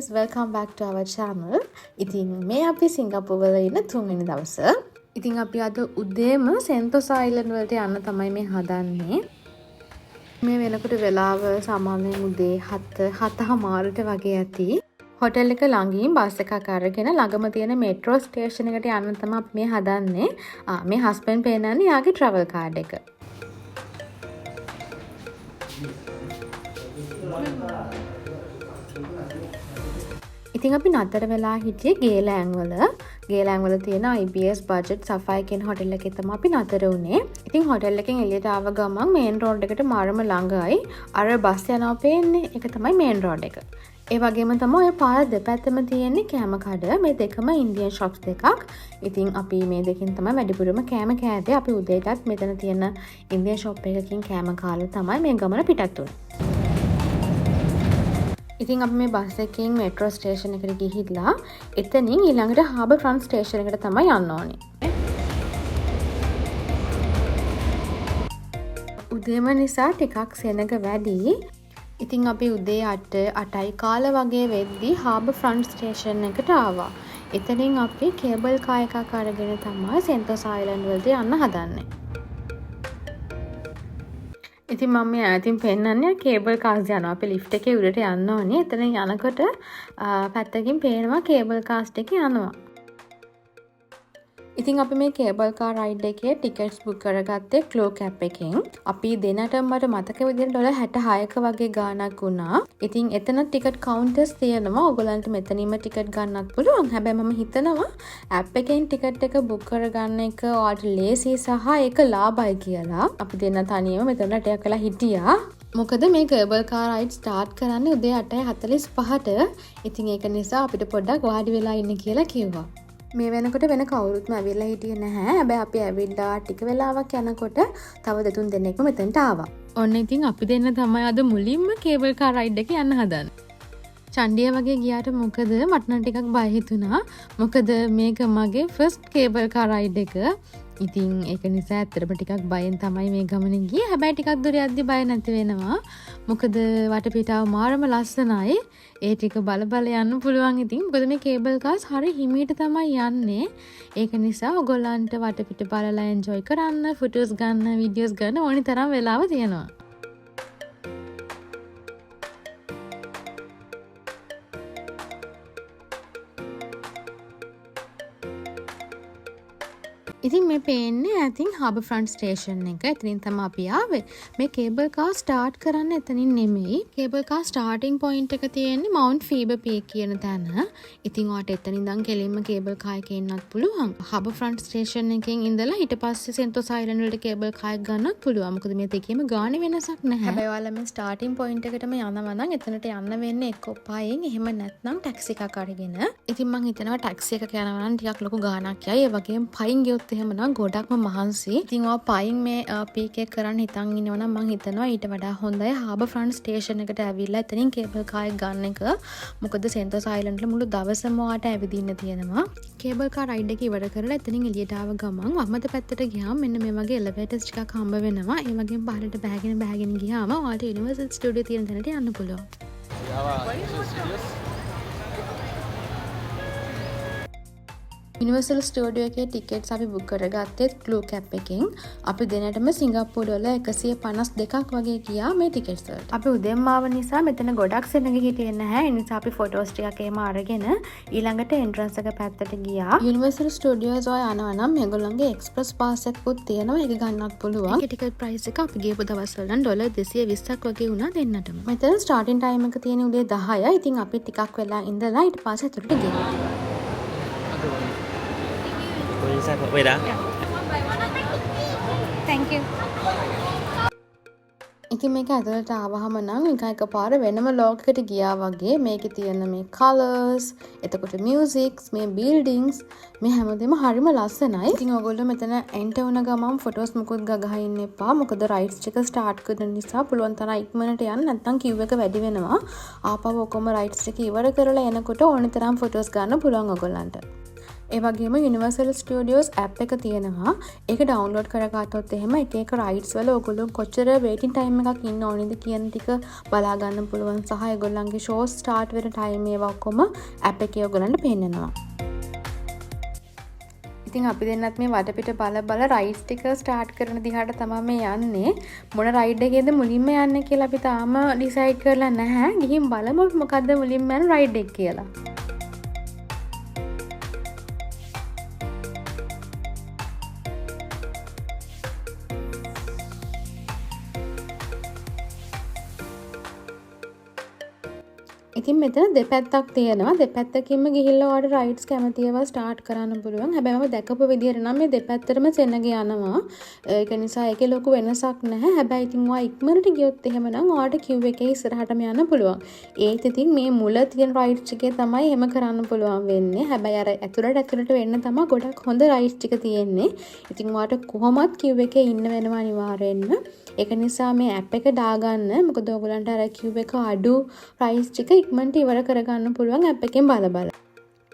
guys, welcome back to our channel. ඉතින් මේ අපි සිංගප්පූරු වල ඉන්න තුන්වෙනි දවස. ඉතින් අපි අද උදේම සෙන්තෝසා අයිලන්ඩ් වලට යන්න තමයි මේ හදන්නේ. මේ වෙනකොට වෙලාව සාමාන්‍යයෙන් උදේ 7:00ට වගේ ඇති. හොටෙල් එක ළඟින් බස් එකක් අරගෙන ළඟම තියෙන මෙට්‍රෝ ස්ටේෂන් එකට යන්න තමයි අපි මේ හදන්නේ. මේ හස්බන්ඩ් පේනන්නේ යාගේ ට්‍රැවල් කාඩ් එක. ඉතින් අපි නතර වෙලා හිටියේ ගේලෑන් වල තියෙන IBS බජට් සෆයි කියන හොටෙල් එකේ තමයි අපි නතර වුණේ. ඉතින් හොටෙල් එකෙන් එළියට ආව ගමන් මේන් රෝඩ් එකට මාරම ළඟයි. අර බස් යනවා පේන්නේ. ඒක තමයි මේන් රෝඩ් එක. ඒ වගේම තමයි ඔය පාර දෙපැත්තම තියෙන්නේ කෑම කඩ. මේ දෙකම ඉන්දියන් ෂොප්ස් දෙකක්. ඉතින් අපි මේ දෙකෙන් තමයි වැඩිපුරම කෑම කෑවේ. අපි උදේටත් මෙතන තියෙන ඉන්දියන් ෂොප් එකකින් කෑම කාලා තමයි මේ ගමන පිටත් වුණේ. ඉතින් අපි මේ බස් එකකින් මෙට්‍රෝ ස්ටේෂන් එකට ගිහිල්ලා එතනින් ඊළඟට හාබර් ෆ්‍රන්ට් ස්ටේෂන් එකට තමයි යන්න ඕනේ. උදේම නිසා ටිකක් සෙනග වැඩි. ඉතින් අපි උදේ 8යි කාලා වගේ වෙද්දී හාබර් ෆ්‍රන්ට් ස්ටේෂන් එකට ආවා. එතනින් අපි කේබල් කාර් එකක් අරගෙන තමයි සෙන්තෝසා අයිලන්ඩ් වලට යන්න හදන්නේ. ඉතින් මම මේ ඈතින් පෙන්නන්නේ කේබල් කාර්ස් යනවා. අපි ලිෆ්ට් එකේ උඩට යන්න ඕනේ. එතන යනකොට පැත්තකින් පේනවා කේබල් කාර්ස් එක යනවා. ඉතින් අපි මේ කේබල් කාර් රයිඩ් එකේ ටිකට්ස් බුක් කරගත්තේ ක්ලෝ කැප් එකෙන්. අපි දෙනටම මට මතක විදිහට ඩොලර් 66ක වගේ ගාණක් වුණා. ඉතින් එතන ටිකට් කවුන්ටර්ස් තියෙනවා. ඔයගොල්ලන්ට මෙතනින්ම ටිකට් ගන්නත් පුළුවන්. හැබැයි මම හිතනවා ඇප් එකෙන් ටිකට් එක බුක් කරගන්න එක ඔයාලට ලේසි සහ ඒක ලාභයි කියලා. අපි දෙන්න තනියම මෙතන ටයක් වෙලා හිටියා. මොකද මේ කේබල් කාර් රයිඩ් ස්ටාර්ට් කරන්නේ උදේ 8:45ට. ඉතින් ඒක නිසා අපිට පොඩ්ඩක් වාඩි වෙලා ඉන්න කියලා කිව්වා. මේ වෙනකොට වෙන කවුරුත්ම ඇවිල්ලා හිටියේ නැහැ. හැබැයි අපි ඇවිල්ලා ටික වෙලාවක් යනකොට තව දෙතුන් දෙනෙක්ම මෙතනට ආවා. ඔන්න ඉතින් අපි දෙන්න තමයි අද මුලින්ම කේබල් කාර් රයිඩ් එක යන්න හදන්නේ. චණ්ඩිය වගේ ගියාට මොකද මට නම් ටිකක් බය හිතුණා. මොකද මේක මගේ ෆස්ට් කේබල් කාර් රයිඩ් එක. ඉතින් ඒක නිසා ඇත්තටම ටිකක් බයෙන් තමයි මේ ගමනේ ගියේ. හැබැයි ටිකක් දුර යද්දි බය නැති වෙනවා. මොකද වටපිටාව මාරම ලස්සනයි. ඒ ටික බල යන්න පුළුවන්. ඉතින් මොකද මේ කේබල් කාර්ස් හරි හිමීට තමයි යන්නේ. ඒක නිසා ඔයගොල්ලන්ට වටපිට බලලා එන්ජොයි කරන්න, ෆොටෝස් ගන්න, වීඩියෝස් ගන්න ඕනි තරම් වෙලාව තියෙනවා. ඉතින් මේ පේන්නේ ඇතින් හාබර් ෆ්‍රන්ට් ස්ටේෂන් එක. එතනින් තමයි අපි ආවේ. මේ කේබල් කාර් ස්ටාර්ට් කරන්න එතනින් නෙමෙයි. කේබල් කාර් ස්ටාර්ටින් පොයින්ට් එක තියෙන්නේ මවුන්ට් ෆීබර් පීක් කියන තැන. ඉතින් ඔයාලට එතනින් ඉඳන් කෙලින්ම කේබල් කාර් එකේ එන්නත් පුළුවන්. හාබර් ෆ්‍රන්ට් ස්ටේෂන් එකෙන් ඉඳලා ඊට පස්සේ සෙන්තෝසා අයිලන්ඩ් වලට කේබල් කාර් එක ගන්නත් පුළුවන්. මොකද මේ දෙකේම ගානේ වෙනසක් නැහැ. හැබැයි ඔයාලා මේ ස්ටාර්ටින් පොයින්ට් එකටම යනවා නම් එතනට යන්න වෙන්නේ එක්ක පායෙන් එහෙම නැත්නම් ටැක්සි එකක් අරගෙන. ඉතින් මං හිතනවා ටැක්සි එකක යනවා නම් ටිකක් ලොකු ගාණක් යයි. ඒ වගේම පයින් ගියොත් එහෙමනම් ගොඩක්ම මහන්සි. ඉතින් ඔයා පයින් මේ පීක් එක කරන් හිතන් ඉන්නවනම් මං හිතනවා ඊට වඩා හොඳයි හාබර් ෆ්‍රන්ට් ස්ටේෂන් එකට ඇවිල්ලා එතනින් කේබල් කාර් එක ගන්න එක. මොකද සෙන්තෝසා අයිලන්ඩ් වල මුළු දවසම ඔයාට ඇවිදින්න තියෙනවා. කේබල් කාර් රයිඩ් එක ඉවර කරලා එතනින් එළියට ආව ගමන් වම්මත පැත්තට ගියාම මෙන්න මේ වගේ එලිවේටර්ස් ටිකක් හම්බ වෙනවා. ඒ වගේම පහළට බෑගෙන ගියාම ඔයාලට යුනිවර්සල් ස්ටුඩියෝ තියෙන තැනට යන්න පුළුවන්. යුනිවර්සල් ස්ටුඩියෝ එකේ ටිකට්ස් අපි බුක් කරගත්තේ ක්ලූ කැප් එකෙන්. අපි දෙනටම සිංගප්පූරු ඩොලර් 152ක් වගේ ගියා මේ ටිකට්ස් වලට. අපි උදේම ආව නිසා මෙතන ගොඩක් සෙනග හිටියේ නැහැ. ඒ නිසා අපි ෆොටෝස් ටිකක් එහෙම අරගෙන ඊළඟට එන්ට්‍රන්ස් එක පැත්තට ගියා. යුනිවර්සල් ස්ටුඩියෝස් ඔය යනවා නම් මේගොල්ලන්ගේ එක්ස්ප්‍රස් පාස් එකකුත් තියෙනවා. ඒක ගන්නත් පුළුවන්. ඒකේ ටිකට් ප්‍රයිස් එක අපි ගියපු දවස්වල නම් ඩොලර් 220ක් වගේ වුණා දෙන්නටම. මෙතන ස්ටාර්ටින් ටයිම් එක තියෙන උදේ 10යි. ඉතින් අපි ටිකක් වෙලා ඉඳලා ඊට පස්සේ අතුරට ගියා. Wait, Thank you. ඉතින් මේක ඇතුළට ආවහම නම් නිකන් එකපාර වෙනම ලෝකයකට ගියා වගේ. මේකේ තියෙන මේ කලර්ස්, එතකොට මියුසික්ස්, මේ බිල්ඩින්ග්ස්, මේ හැමදේම හරිම ලස්සනයි. ඉතින් ඔයගොල්ලෝ මෙතන එන්ටර් වුණ ගමන් ෆොටෝස් මුකුත් ගගහ ඉන්න එපා. මොකද රයිඩ්ස් ටික ස්ටාර්ට් කරන නිසා පුළුවන් තරම් ඉක්මනට යන්න. නැත්නම් කිව් එක වැඩි වෙනවා. ආපහු ඔක්කොම රයිඩ්ස් ටික ඉවර කරලා එනකොට ඕන තරම් ෆොටෝස් ගන්න පුළුවන් ඔයගොල්ලන්ට. ඒ වගේම Universal Studios app එක තියෙනවා. ඒක download කරගත්තොත් එහෙම එක එක rides වල ඔයගොල්ලෝ කොච්චර waiting time එකක් ඉන්න ඕනේද කියන ටික බලා ගන්න පුළුවන් සහ ඒගොල්ලන්ගේ show start වෙන time ඒවා ඔක්කොම app එකේ ඔයගොල්ලන්ට පෙන්නනවා. ඉතින් අපි දෙන්නත් මේ වටපිට බල රයිඩ්ස් ටික ස්ටාර්ට් කරන දිහාට තමයි මේ යන්නේ. මොන රයිඩ් එකේද මුලින්ම යන්නේ කියලා අපි තාම ඩිසයිඩ් කරලා නැහැ. ගිහින් බලමු මොකද්ද මුලින්ම යන රයිඩ් එක කියලා. ඉතින් මෙතන දෙපැත්තක් තියෙනවා. දෙපැත්තකින්ම ගිහිල්ලා ඔයාලට රයිඩ්ස් කැමති ඒවා ස්ටාර්ට් කරන්න පුළුවන්. හැබැයි මම දැකපු විදිහට නම් මේ දෙපැත්තටම සෙනග යනවා. ඒක නිසා ඒකේ ලොකු වෙනසක් නැහැ. හැබැයි ඉතින් ඔයා ඉක්මනට ගියොත් එහෙමනම් ඔයාලට queue එකේ ඉස්සරහටම යන්න පුළුවන්. ඒත් ඉතින් මේ මුල තියෙන රයිඩ්ස් එකේ තමයි එහෙම කරන්න පුළුවන් වෙන්නේ. හැබැයි අර ඇතුළට වෙන්න තමයි ගොඩක් හොඳ රයිඩ්ස් ටික තියෙන්නේ. ඉතින් ඔයාලට කොහොමත් queue එකේ ඉන්න වෙනවා අනිවාර්යෙන්ම. ඒක නිසා මේ app එක දාගන්න. මොකද ඔයගලන්ට අර queue එක අඩු price ටික ඉක්මනට ඉවර කරගන්න පුළුවන් app එකෙන් බල.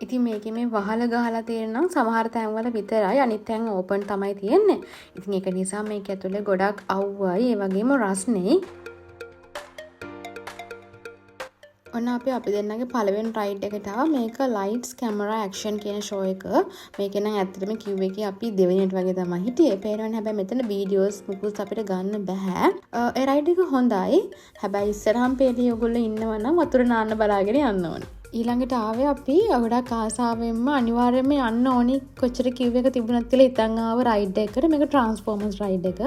ඉතින් මේකේ මේ වහල ගහලා තියෙනවා සමහර තැන්වල විතරයි. අනිත් තැන් ඕපන් තමයි තියෙන්නේ. ඉතින් ඒක නිසා මේක ඇතුලේ ගොඩක් අවුවයි. ඒ වගේම රස්නේ. ඔන්න අපි දෙන්නගේ පළවෙනි රයිඩ් එකට ආවා. මේක lights camera action කියන show එක. මේකේ නම් ඇත්තටම queue එකේ අපි දෙවෙනියට වගේ තමයි හිටියේ. පේනවනේ හැබැයි මෙතන videos මුකුත් අපිට ගන්න බෑ. ඒ රයිඩ් එක හොඳයි. හැබැයි ඉස්සරහම් පේදී ඔයගොල්ලෝ ඉන්නවා නම් වතුර නාන්න බලාගෙන යන්න ඕනේ. ඊළඟට ආවේ අපි ගොඩක් ආසාවෙන්ම අනිවාර්යයෙන්ම යන්න ඕනි කොච්චර queue එක තිබුණත් කියලා ඉතින් ආව රයිඩ් එකකට. මේක Transformers රයිඩ් එක.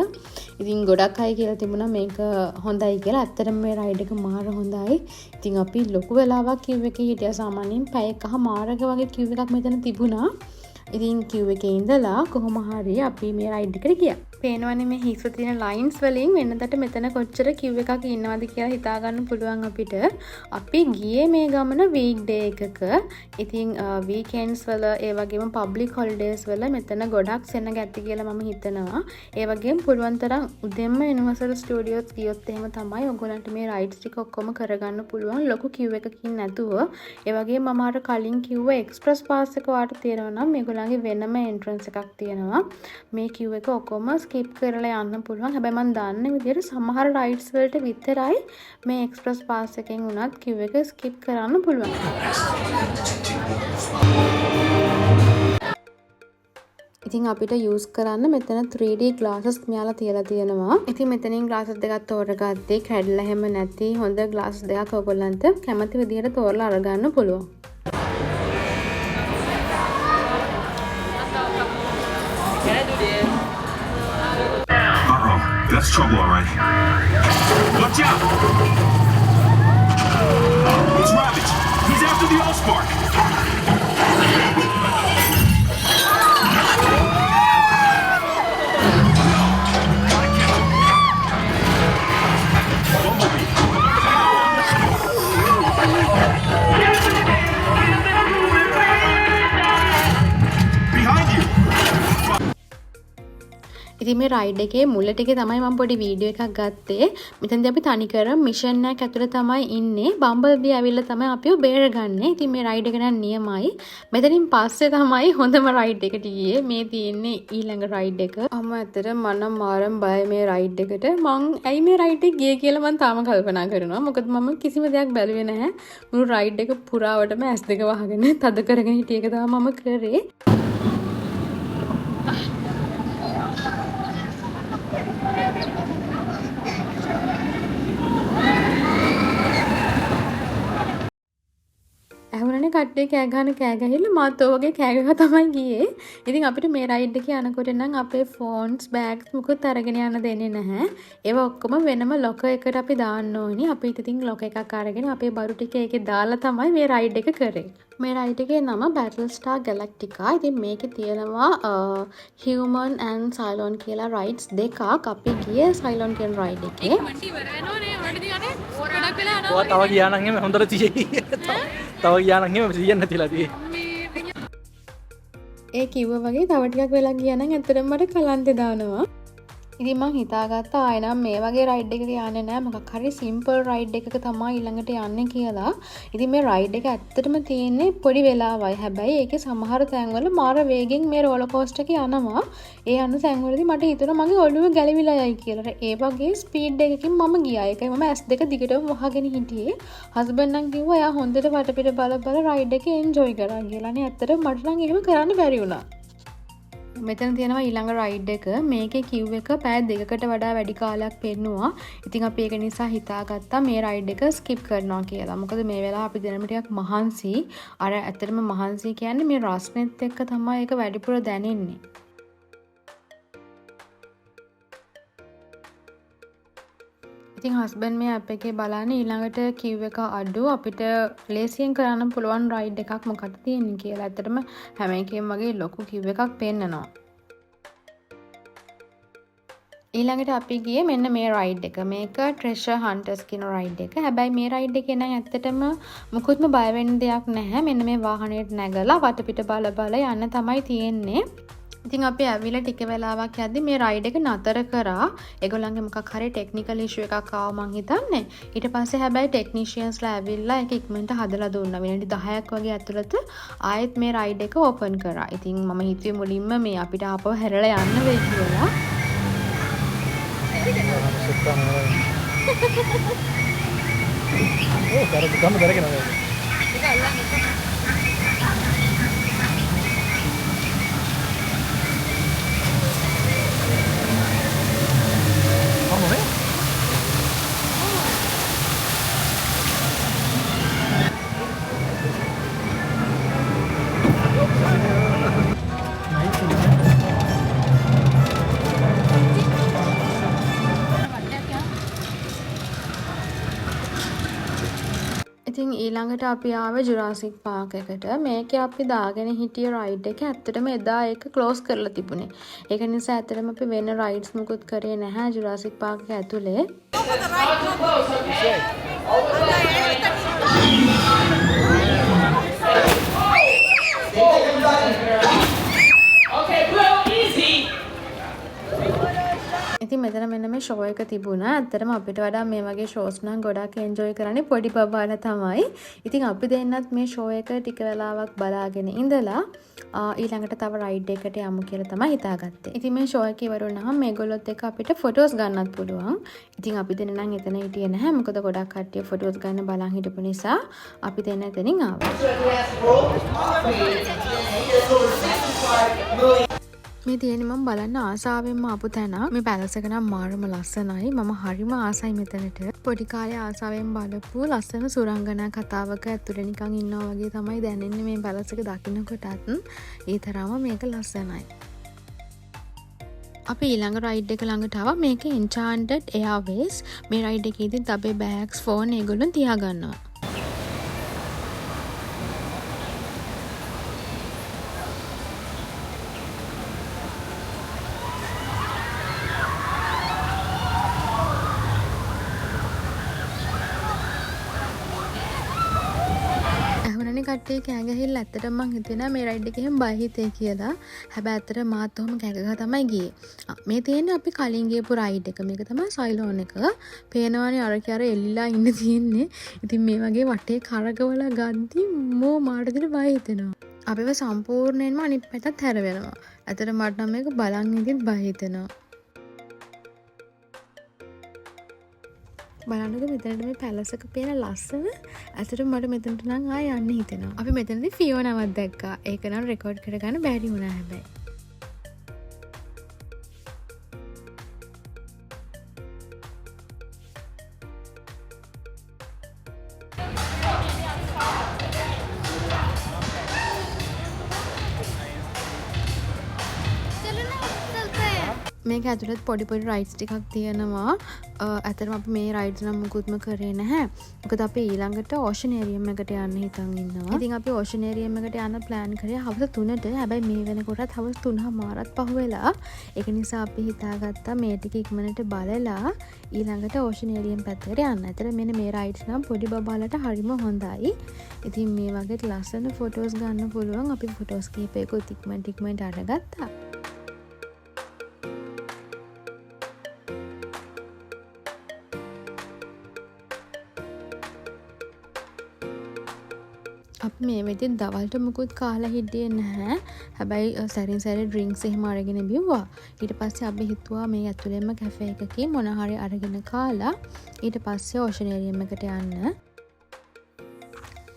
ඉතින් ගොඩක් අය කියලා තිබුණා මේක හොඳයි කියලා. ඇත්තටම මේ රයිඩ් එක මාර හොඳයි. ඉතින් අපි ලොකු වෙලාවක් queue එකේ හිටියා. සාමාන්‍යයෙන් පැය එකමාරක වගේ queue එකක් මෙතන තිබුණා. ඉතින් queue එකේ ඉඳලා කොහොම හරි අපි මේ රයිඩ් එකට ගියා. පේනවනේ මේ හිස්ව තියෙන ලයින්ස් වලින් වෙනදට මෙතන කොච්චර queue එකක් ඉන්නවද කියලා හිතා ගන්න පුළුවන් අපිට. අපි ගියේ මේ ගමන weekday එකක. ඉතින් weekends වල ඒ වගේම public holidays වල මෙතන ගොඩක් සෙනග ඇති කියලා මම හිතනවා. ඒ වගේම පුළුවන් තරම් උදෙන්ම Universal Studios ගියොත් එහෙම තමයි ඔයගොල්ලන්ට මේ rides ටික ඔක්කොම කරගන්න පුළුවන් ලොකු queue එකකින් නැතුව. ඒ වගේම මම අර කලින් කිව්ව express pass එක වාට තියෙනවා නම් මේගොල්ලන්ගේ වෙනම entrance එකක් තියෙනවා. මේ queue එක ඔක්කොම skip කරලා යන්න පුළුවන්. හැබැයි මම දන්න විදිහට සමහර rides වලට විතරයි මේ express pass එකෙන් උනත් queue එක skip කරන්න පුළුවන්. ඉතින් අපිට use කරන්න මෙතන 3D glasses මෙයාලා තියලා තියෙනවා. ඉතින් මෙතනින් glasses දෙකක් තෝරගත්තේ කැඩලා හැම නැති හොඳ glasses දෙකක් ඔයගොල්ලන්ට කැමති විදිහට තෝරලා අරගන්න පුළුවන්. That's trouble, all right. Watch out! It's Ravage. He's after the Allspark. ඉතින් මේ රයිඩ් එකේ මුල ටිකේ තමයි මම පොඩි වීඩියෝ එකක් ගත්තේ. මෙතනදී අපි තනිකර මිෂන් එකක් ඇතුළේ තමයි ඉන්නේ. බම්බල්බී ඇවිල්ලා තමයි අපිව බේරගන්නේ. ඉතින් මේ රයිඩ් එක නම් නියමයි. මෙතනින් පස්සේ තමයි හොඳම රයිඩ් එකට ගියේ. මේ තියෙන්නේ ඊළඟ රයිඩ් එක. අම්ම ඇත්තට මම මාරම් බයයි මේ රයිඩ් එකට. මං ඇයි මේ රයිඩ් එක ගියේ කියලා මම තාම කල්පනා කරනවා. මොකද මම කිසිම දෙයක් බැලුවේ නැහැ. මුළු රයිඩ් එක පුරාවටම S2 වහගෙන තද කරගෙන හිටිය එක තමයි මම කරේ. ඇහුණනේ කට්ටිය කෑ ගහලා මාත් ඔය වගේ කෑ ගහලා තමයි ගියේ. ඉතින් අපිට මේ රයිඩ් එකේ යනකොට නම් අපේ ෆෝන්ස් බෑග්ස් මුකුත් අරගෙන යන්න දෙන්නේ නැහැ. ඒවා ඔක්කොම වෙනම ලොකර් එකට අපි දාන්න ඕනි. අපි ඉතින් ලොකර් එකක් අරගෙන අපේ බරු ටික ඒකේ දාලා තමයි මේ රයිඩ් එක කරේ. මේ රයිඩ් එකේ නම Battlestar Galactica. ඉතින් මේකේ තියෙනවා Human and Cylon කියලා rides දෙකක්. අපි ගියේ Cylon කියන රයිඩ් එකේ. තව ගියා නම් එහෙම හොඳට තියෙයි. තව ගියා නම් එහෙම සියන්න නැතිලා තියෙයි. ඒ කිව්ව වගේ තව ටිකක් වෙලා ගියා නම් ඇත්තටම මට කලන්තේ දානවා. ඉතින් මං හිතාගත්තා ආයෙනම් මේ වගේ රයිඩ් එකක යන්නේ නැහැ. මොකක් හරි සිම්පල් රයිඩ් එකක තමයි ඊළඟට යන්නේ කියලා. ඉතින් මේ රයිඩ් එක ඇත්තටම තියෙන්නේ පොඩි වෙලාවයි. හැබැයි ඒකේ සමහර තැන්වල මාර වේගෙන් මේ රෝලර් කෝස්ටර් එක යනවා. ඒ යන තැන්වලදී මට හිතුණා මගේ ඔළුව ගැලවිලා යයි කියලා. ඒ වගේ ස්පීඩ් එකකින් මම ගියා. ඒකයි මම S2 දිගටම වහගෙන හිටියේ. හස්බන්ඩ් නම් කිව්වා එයා හොඳට වටපිට බල රයිඩ් එක එන්ජොයි කරා කියලා. නේ ඇත්තටම මට නම් එහෙම කරන්න බැරි වුණා. මෙතන තියෙනවා ඊළඟ රයිඩ් එක. මේකේ කිව් එක පැය 2කට වඩා වැඩි කාලයක් පෙන්නුවා. ඉතින් අපි ඒක නිසා හිතාගත්තා මේ රයිඩ් එක ස්කිප් කරනවා කියලා. මොකද මේ වෙලාව අපි දෙනම ටිකක් මහන්සි. අර ඇත්තටම මහන්සි කියන්නේ මේ රස්නෙත් එක්ක තමයි ඒක වැඩිපුර දැනෙන්නේ. ඉතින් හස්බන්ඩ් මේ ඇප් එකේ බලන්නේ ඊළඟට කිව් එක අඩු අපිට ලේසියෙන් කරන්න පුළුවන් රයිඩ් එකක් මොකක්ද තියෙන්නේ කියලා. ඇත්තටම හැම එකෙම වගේ ලොකු කිව් එකක් පෙන්නනවා. ඊළඟට අපි ගියේ මෙන්න මේ රයිඩ් එක. මේක ට්‍රෙෂර් හන්ටර්ස් කියන රයිඩ් එක. හැබැයි මේ රයිඩ් එකේ නම් ඇත්තටම මුකුත්ම බය වෙන්න දෙයක් නැහැ. මෙන්න මේ වාහනේට නැගලා වටපිට බල යන්න තමයි තියෙන්නේ. ඉතින් අපි ඇවිල්ලා ටික වෙලාවක් යද්දි මේ රයිඩ් එක නතර කරා. ඒගොල්ලන්ගේ මොකක් හරි ටෙක්නිකල් ඉෂුව එකක් ආවා මං හිතන්නේ. ඊට පස්සේ හැබැයි ටෙක්නීෂියන්ස්ලා ඇවිල්ලා ඒක ඉක්මනට හදලා දුන්නා. විනාඩි 10ක් වගේ ඇතුළත ආයෙත් මේ රයිඩ් එක ඕපන් කරා. ඉතින් මම හිතුවේ මුලින්ම මේ අපිට ආපහු හැරලා යන්න වෙයි කියලා. ඉතින් ඊළඟට අපි ආවේ ජුරාසික් පාක් එකට. මේකේ අපි දාගෙන හිටිය රයිඩ් එක ඇත්තටම එදා ඒක ක්ලෝස් කරලා තිබුණේ. ඒක නිසා ඇත්තටම අපි වෙන රයිඩ්ස් මුකුත් කරේ නැහැ ජුරාසික් පාක් එක ඇතුලේ. ඉතින් මෙතන මෙන්න මේ ෂෝ එක තිබුණා. ඇත්තටම අපිට වඩා මේ වගේ ෂෝස් නම් ගොඩක් එන්ජොයි කරන්නේ පොඩි බබාලා තමයි. ඉතින් අපි දෙන්නත් මේ ෂෝ එක ටික වෙලාවක් බලාගෙන ඉඳලා ඊළඟට තව රයිඩ් එකකට යමු කියලා තමයි හිතාගත්තේ. ඉතින් මේ ෂෝ එක ඉවර වුණාම මේගොල්ලොත් එක්ක අපිට ෆොටෝස් ගන්නත් පුළුවන්. ඉතින් අපි දෙන්න නම් එතන හිටියේ නැහැ. මොකද ගොඩක් කට්ටිය ෆොටෝස් ගන්න බලන් හිටපු නිසා අපි දෙන්න එතනින් ආවා. මේ තියෙන්නේ මම බලන්න ආසාවෙන්ම ආපු තැන. මේ පැලස් එක නම් මාරම ලස්සනයි. මම හරිම ආසයි මෙතනට. පොඩි කාලේ ආසාවෙන් බලපු ලස්සන සුරංගනා කතාවක ඇතුලේ නිකන් ඉන්නවා වගේ තමයි දැනෙන්නේ මේ පැලස් එක දකින්නකොටත්. ඒ තරම මේක ලස්සනයි. අපි ඊළඟ රයිඩ් එක ළඟට ආවා. මේක Enchanted Airways. මේ රයිඩ් එකේදී අපේ බෑග්ස් ෆෝන් ඒගොල්ලෝ තියාගන්නවා. කට්ටිය කෑ ගහලා ඇත්තටම මං හිතෙනවා මේ රයිඩ් එකේ හැම බය හිතේ කියලා. හැබැයි ඇත්තට මාත් ඔහම කෑ ගහලා තමයි ගියේ. මේ තියෙන්නේ අපි කලින් ගියපු රයිඩ් එක. මේක තමයි සයිලෝන් එක. පේනවනේ අර කිය අර එල්ලිලා ඉන්න තියෙන්නේ. ඉතින් මේ වගේ වටේ කරකවලා ගද්දි මෝ මාටදින බය හිතෙනවා. අපිව සම්පූර්ණයෙන්ම අනිත් පැත්තට හැර වෙනවා. ඇත්තට මට නම් මේක බලන් ඉඳිත් බය හිතෙනවා. බලන්නක මෙතනට මේ පැලස් එක පේන ලස්සන. ඇත්තට මට මෙතනට නම් ආය යන්න හිතෙනවා. අපි මෙතනදී ෆියෝනාවත් දැක්කා. ඒක නම් රෙකෝඩ් කරගන්න බැරි වුණා හැබැයි. මේක ඇතුළත් පොඩි රයිඩ්ස් ටිකක් තියෙනවා. ඇත්තටම අපි මේ රයිඩ්ස් නම් මුකුත්ම කරේ නැහැ. මොකද අපි ඊළඟට ඕෂන් ඒරියම් එකට යන්න හිතන් ඉන්නවා. ඉතින් අපි ඕෂන් ඒරියම් එකට යන්න ප්ලෑන් කරේ හවස 3ට. හැබැයි මේ වෙනකොටත් හවස 3:00මාරත් පහු වෙලා. ඒක නිසා අපි හිතාගත්තා මේ ටික ඉක්මනට බලලා ඊළඟට ඕෂන් ඒරියම් පැත්තට යන්න. ඇත්තට මෙන්න මේ රයිඩ්ස් නම් පොඩි බබාලට හරිම හොඳයි. ඉතින් මේ වගේ ලස්සන ෆොටෝස් ගන්න පුළුවන්. අපි ෆොටෝස් කීපයකුත් ඉක්මනට අරගත්තා. අපි මේ වෙද්දි දවල්ට මුකුත් කාලා හිටියේ නැහැ. හැබැයි සැරින් සැරේ ඩ්‍රින්ක්ස් එහෙම අරගෙන බිව්වා. ඊට පස්සේ අපි හිතුවා මේ ඇතුළෙන්ම කැෆේ එකකින් මොන හරි අරගෙන කාලා ඊට පස්සේ ඕෂනේරියම් එකට යන්න.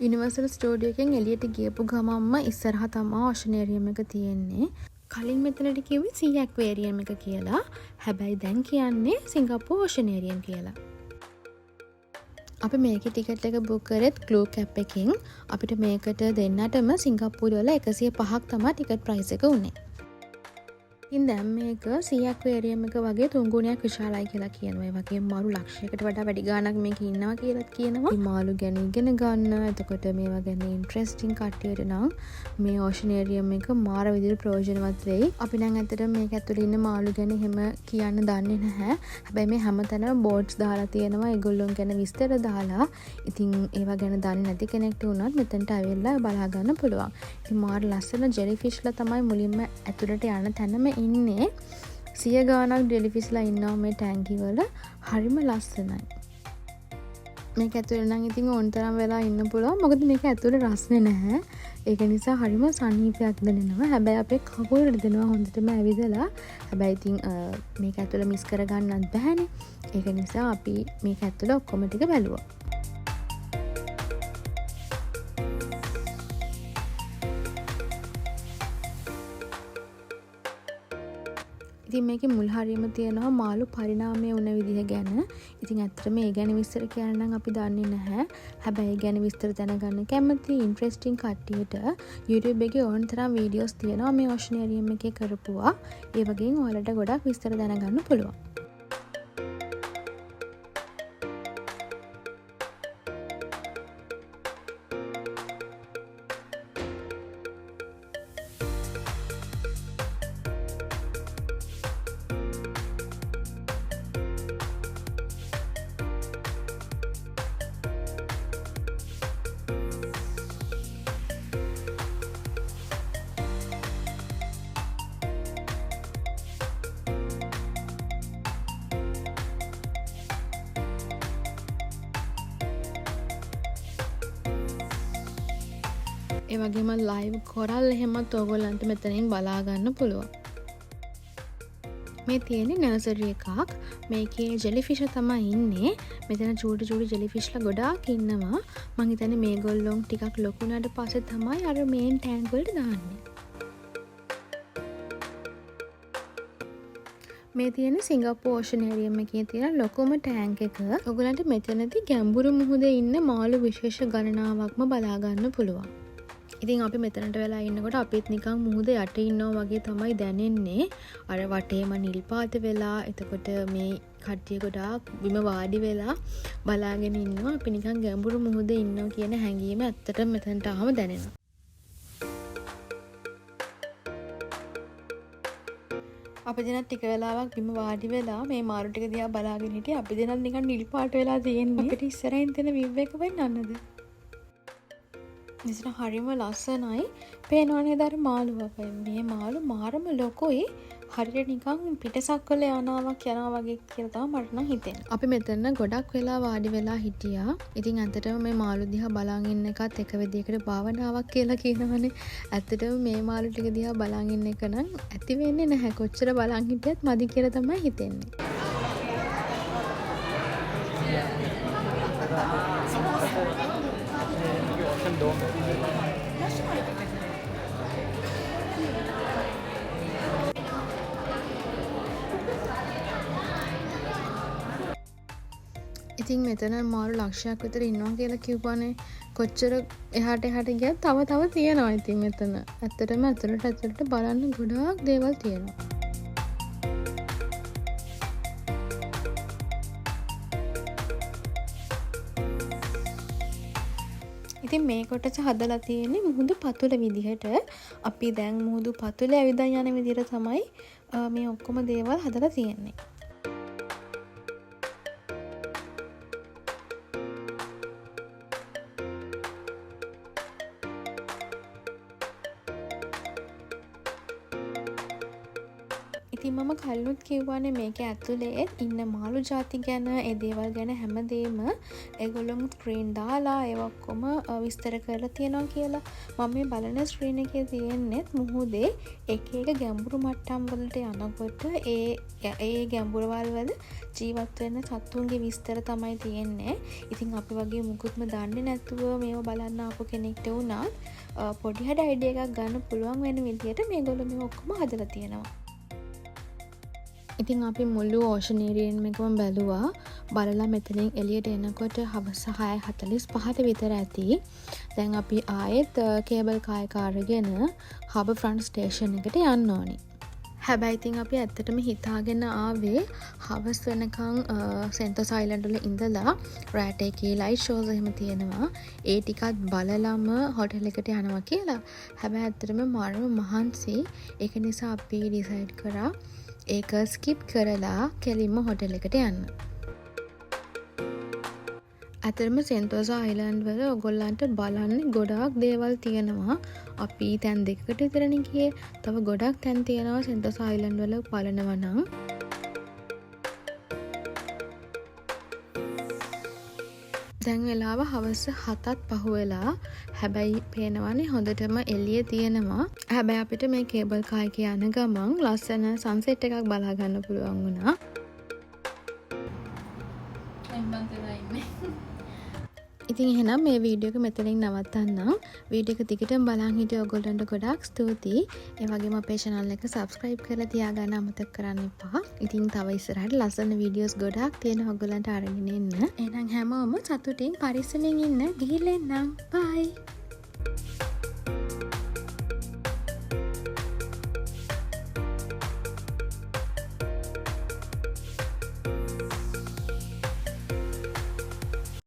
යුනිවර්සල් ස්ටුඩියෝ එකෙන් එළියට ගියපු ගමන්ම ඉස්සරහා තමයි ඕෂනේරියම් එක තියෙන්නේ. කලින් මෙතනට කිව්වේ සී ඇක්වේරියම් එක කියලා. හැබැයි දැන් කියන්නේ සිංගප්පූර් ඕෂනේරියම් කියලා. අපි මේකේ ටිකට් එක බුක් කරෙත් ක්ලූ කැප් එකෙන්. අපිට මේකට දෙන්නටම සිංගප්පූරු වල 105ක් තමයි ටිකට් ප්‍රයිස් එක උනේ. ඉතින් දැන් මේක සී ඇක්වේරියම් එක වගේ 3 ගුණයක් විශාලයි කියලා කියනවා. ඒ වගේම මාළු ලක්ෂයකට වඩා වැඩි ගාණක් මේක ඉන්නවා කියලාත් කියනවා. ඉතින් මාළු ගැන ඉගෙන ගන්න. එතකොට මේවා ගැන ඉන්ට්‍රෙස්ටිං කට්ටියට නම් මේ ඕෂනේරියම් එක මාර විදිහට ප්‍රයෝජනවත් වෙයි. අපි නම් ඇත්තටම මේක ඇතුලේ ඉන්න මාළු ගැන එහෙම කියන්න දන්නේ නැහැ. හැබැයි මේ හැමතැනම බෝඩ්ස් දාලා තියෙනවා. ඒගොල්ලොන් ගැන විස්තර දාලා. ඉතින් ඒවා ගැන දන්නේ නැති කෙනෙක්ට උනත් මෙතනට ඇවිල්ලා බලා ගන්න පුළුවන්. ඉතින් මාර ලස්සන ජෙලිෆිෂ්ලා තමයි මුලින්ම ඇතුලට යන තැනම ඉන්නේ. 100 ගාණක් ඩෙලිෆිස්ලා ඉන්නවා මේ ටැංකි වල. හරිම ලස්සනයි. මේක ඇතුලේ නම් ඉතින් ඕන තරම් වෙලා ඉන්න පුළුවන්. මොකද මේක ඇතුලේ රස්නේ නැහැ. ඒක නිසා හරිම සනීපයක් දැනෙනවා. හැබැයි අපේ කකුල් රිදෙනවා හොඳටම ඇවිදලා. හැබැයි ඉතින් මේක ඇතුලේ මිස් කරගන්නත් බෑනේ. ඒක නිසා අපි මේක ඇතුලේ ඔක්කොම ටික බැලුවා. ඉතින් මේකේ මුල් හරියම තියෙනවා මාළු පරිණාමය වුණ විදිහ ගැන. ඉතින් ඇත්තටම ඒ ගැන විස්තර කියන්න නම් අපි දන්නේ නැහැ. හැබැයි ඒ ගැන විස්තර දැනගන්න කැමති ඉන්ට්‍රෙස්ටිං කට්ටියට YouTube එකේ ඕන තරම් වීඩියෝස් තියෙනවා මේ ඕෂනේරියම් එකේ කරපුවා. ඒ වගේම ඔයාලට ගොඩක් විස්තර දැනගන්න පුළුවන්. ඒ වගේම ලයිව් කොරල් එහෙමත් ඔයගොල්ලන්ට මෙතනින් බලා ගන්න පුළුවන්. මේ තියෙන්නේ නර්සරි එකක්. මේකේ ජෙලිෆිෂ් තමයි ඉන්නේ. මෙතන චූටි චූටි ජෙලිෆිෂ්ලා ගොඩාක් ඉන්නවා. මං හිතන්නේ මේගොල්ලෝ ටිකක් ලොකු වුණාට පස්සේ තමයි අර මේන් ටැංක් වලට දාන්නේ. මේ තියෙන සිංගප්පූර් ඕෂනේරියම් එකේ තියෙන ලොකුම ටැංක් එක. ඔයගොල්ලන්ට මෙතනදී ගැඹුරු මුහුදේ ඉන්න මාළු විශේෂ ගණනාවක්ම බලා ගන්න පුළුවන්. ඉතින් අපි මෙතනට වෙලා ඉන්නකොට අපිත් නිකන් මුහුද යට ඉන්නවා වගේ තමයි දැනෙන්නේ. අර වටේම නිල් පාට වෙලා එතකොට මේ කට්ටිය ගොඩාක් බිම වාඩි වෙලා බලාගෙන ඉන්නවා. අපි නිකන් ගැඹුරු මුහුදේ ඉන්නවා කියන හැඟීම ඇත්තටම මෙතනට ආවම දැනෙනවා. අපි දෙනත් ටික වෙලාවක් බිම වාඩි වෙලා මේ මාළු ටික දිහා බලාගෙන හිටියේ. අපි දෙනත් නිකන් නිල් පාට වෙලා තියෙන්නේ. අපිට ඉස්සරහින් තියෙන විව් එක වෙන්නන්නද? නිසන හරිම ලස්සනයි. පේනවනේ දර මාළුවක්. මේ මාළු මාරම ලොකුයි. හරියට නිකන් පිටසක්වල යනාවක් යනවා වගේ කියලා තමයි මට නම් හිතෙන්නේ. අපි මෙතන ගොඩක් වෙලා වාඩි වෙලා හිටියා. ඉතින් ඇත්තටම මේ මාළු දිහා බලන් ඉන්න එකත් එක විදිහකට භාවනාවක් කියලා කියනවනේ. ඇත්තටම මේ මාළු ටික දිහා බලන් ඉන්න එක නම් ඇති වෙන්නේ නැහැ. කොච්චර බලන් හිටියත් මදි කියලා තමයි හිතෙන්නේ. ඉතින් මෙතන මාළු ලක්ෂයක් විතර ඉන්නවා කියලා කිව්වනේ. කොච්චර එහාට ගියත් තව තියෙනවා. ඉතින් මෙතන ඇත්තටම ඇතුළට බලන්න ගොඩාක් දේවල් තියෙනවා. ඉතින් මේ කොටස හදලා තියෙන්නේ මුහුදු පතුල විදිහට. අපි දැන් මුහුදු පතුලේ ඇවිදන් යන විදිහට තමයි මේ ඔක්කොම දේවල් හදලා තියෙන්නේ. ඉතින් මම කලිනුත් කිව්වනේ මේක ඇතුලේ ඉන්න මාළු ಜಾති ගැන ඒ දේවල් ගැන හැමදේම ඒගොල්ලෝ ස්ක්‍රීන් දාලා ඒ ඔක්කොම විස්තර කරලා තියෙනවා කියලා. මම මේ බලන ස්ක්‍රීන් එකේ තියෙන්නේ මුහුදේ එක එක ගැඹුරු මට්ටම් වලට යනකොට ඒ ගැඹුරවල් වල ජීවත් වෙන සත්තුන්ගේ විස්තර තමයි තියෙන්නේ. ඉතින් අපි වගේ මුකුත්ම දන්නේ නැතුව මේව බලන්න ආපු කෙනෙක්ට උනත් පොඩි හරි අයිඩියා එකක් ගන්න පුළුවන් වෙන විදියට මේගොල්ලෝ මේ ඔක්කොම හදලා තියෙනවා. ඉතින් අපි මුළු ඕෂන් ඒරියම් එකම බැලුවා. බලලා මෙතනින් එළියට එනකොට හවස 6:45 විතර ඇති. දැන් අපි ආයෙත් කේබල් කාර් එක අරගෙන හබර් ෆ්‍රන්ට් ස්ටේෂන් එකට යන්න ඕනි. හැබැයි ඉතින් අපි ඇත්තටම හිතාගෙන ආවේ හවස් වෙනකන් සෙන්ටෝස් අයිලන්ඩ් වල ඉඳලා රෑට එකේ ලයිට් ෂෝස් එහෙම තියෙනවා. ඒ ටිකත් බලලම හොටෙල් එකට යනවා කියලා. හැබැයි ඇත්තටම මාරම මහන්සි. ඒක නිසා අපි ඩිසයිඩ් කරා ඒක ස්කිප් කරලා කෙලින්ම හොටෙල් එකට යන්න. ඇතරම සෙන්තෝසා අයිලන්ඩ් වල ඔගොල්ලන්ට බලන්න ගොඩාක් දේවල් තියෙනවා. අපි තැන් දෙකකට විතරනේ ගියේ. තව ගොඩක් තැන් තියෙනවා සෙන්තෝසා අයිලන්ඩ් වල බලනවා නම්. දැන් වෙලාව හවස 7ත් පහුවෙලා. හැබැයි පේනවනේ හොඳටම එළිය තියෙනවා. හැබැයි අපිට මේ කේබල් කාර් එකේ යන ගමන් ලස්සන සන්සෙට් එකක් බලා ගන්න පුළුවන් වුණා. ඉතින් එහෙනම් මේ වීඩියෝ එක මෙතනින් නවත්තන්නම්. වීඩියෝ එක දිගටම බලන් හිටිය ඔයගොල්ලන්ට ගොඩාක් ස්තුතියි. ඒ වගේම අපේ channel එක subscribe කරලා තියාගන්න අමතක කරන්න එපා. ඉතින් තව ඉස්සරහට ලස්සන වීඩියෝස් ගොඩාක් තියෙනවා ඔයගොල්ලන්ට අරගෙන එන්න. එහෙනම් හැමෝම සතුටින් පරිස්සමෙන් ඉන්න. ගිහින් එන්නම්. bye.